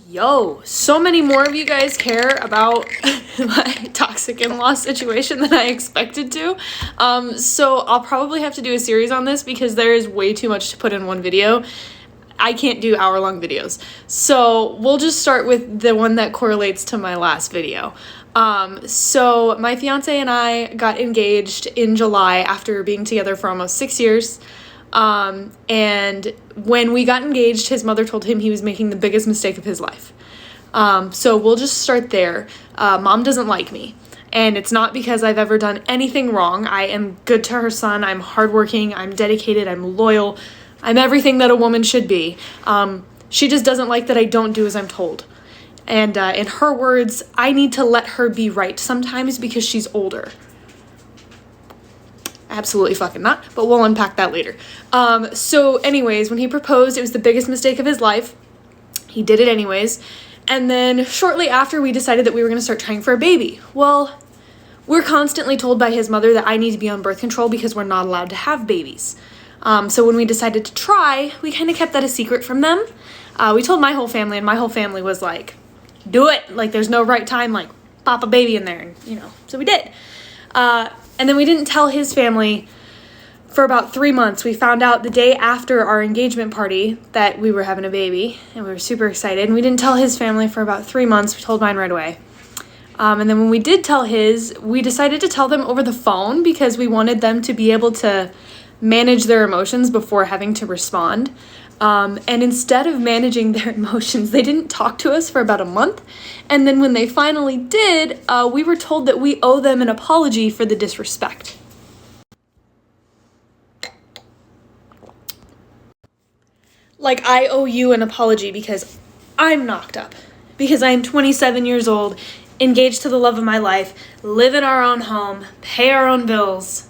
Yo, so many more of you guys care about my toxic in-law situation than I expected to. So I'll probably have to do a series on this because there is way too much to put in one video. I can't do hour-long videos. So we'll just start with the one that correlates to my last video. So my fiance and I got engaged in July after being together for almost 6 years. And when we got engaged, his mother told him he was making the biggest mistake of his life. So we'll just start there. Mom doesn't like me, and it's not because I've ever done anything wrong. I am good to her son. I'm hardworking. I'm dedicated. I'm loyal. I'm everything that a woman should be. She just doesn't like that I don't do as I'm told. And, in her words, I need to let her be right sometimes because she's older. Absolutely fucking not, but we'll unpack that later. So anyways, when he proposed, it was the biggest mistake of his life. He did it anyways. And then shortly after, we decided that we were going to start trying for a baby. Well, we're constantly told by his mother that I need to be on birth control because we're not allowed to have babies. So when we decided to try, we kind of kept that a secret from them. We told my whole family, and my whole family was like, do it. Like, there's no right time, like, pop a baby in there, and, so we did. And then we didn't tell his family for about 3 months. We found out the day after our engagement party that we were having a baby, and we were super excited. And we didn't tell his family for about 3 months. We told mine right away. And then when we did tell his, we decided to tell them over the phone because we wanted them to be able to manage their emotions before having to respond. And instead of managing their emotions, they didn't talk to us for about a month. And then when they finally did, we were told that we owe them an apology for the disrespect. Like, I owe you an apology because I'm knocked up. Because I'm 27 years old, engaged to the love of my life, live in our own home, pay our own bills.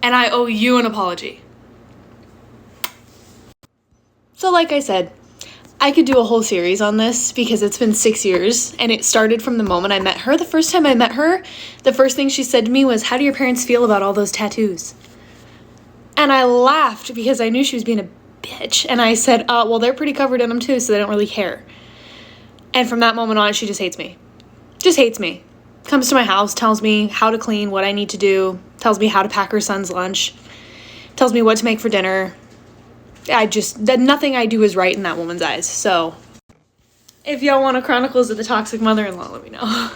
And I owe you an apology. So like I said, I could do a whole series on this because it's been 6 years, and it started from the moment I met her. The first time I met her, the first thing she said to me was, "How do your parents feel about all those tattoos?" And I laughed because I knew she was being a bitch. And I said, well, they're pretty covered in them too, so they don't really care. And from that moment on, she just hates me. Just hates me. Comes to my house, tells me how to clean, what I need to do, tells me how to pack her son's lunch, tells me what to make for dinner. Nothing I do is right in that woman's eyes. So if y'all want a Chronicles of the Toxic Mother-in-Law, let me know.